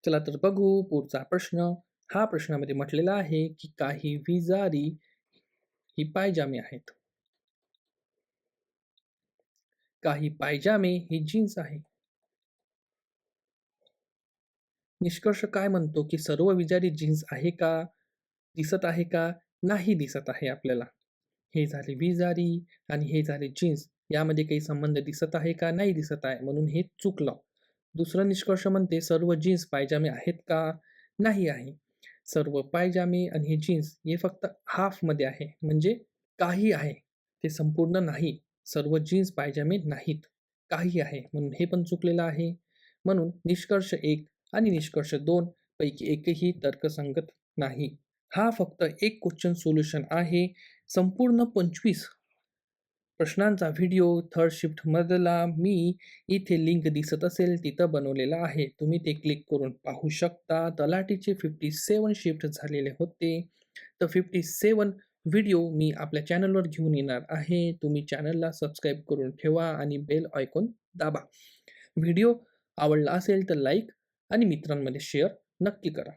चला तर बघू पुढचा प्रश्न. हा प्रश्नामध्ये म्हटलेला आहे, की काही विजारी ही पायजामे आहेत. काही पायजामे ही जीन्स आहे. निष्कर्ष काय म्हणतो, की सर्व विजारी जीन्स आहे का? दिसत आहे का? नाही दिसत आहे आपल्याला. हे झाले विजारी आणि हे झाले जीन्स. यामध्ये काही संबंध दिसत आहे का? नाही दिसत आहे. म्हणून हे चुकलं. दुसरा निष्कर्ष म्हणते सर्व जीन्स पायजामे आहेत का? नाही आहे. सर्व पायजामे आणि हे जीन्स हे फक्त हाफमध्ये आहे. म्हणजे काही आहे. ते संपूर्ण नाही. सर्व जीन्स पायजामे नाहीत. काही आहे. म्हणून हे पण चुकलेलं आहे. म्हणून निष्कर्ष 1 आणि निष्कर्ष 2 पैकी एकही तर्कसंगत नाही. हा फक्त एक क्वेश्चन सोल्युशन आहे. संपूर्ण 25 प्रश्नांचा व्हिडिओ थर्ड शिफ्टमधला मी इथे लिंक दिसत असेल तिथं बनवलेला आहे. तुम्ही ते क्लिक करून पाहू शकता. तलाठीचे 57 शिफ्ट झालेले होते. तर 57 व्हिडिओ मी आपल्या चॅनलवर घेऊन येणार आहे. तुम्ही चॅनलला सबस्क्राईब करून ठेवा आणि बेल आयकॉन दाबा. व्हिडिओ आवडला असेल तर लाईक आणि मित्रांमध्ये शेअर नक्की करा.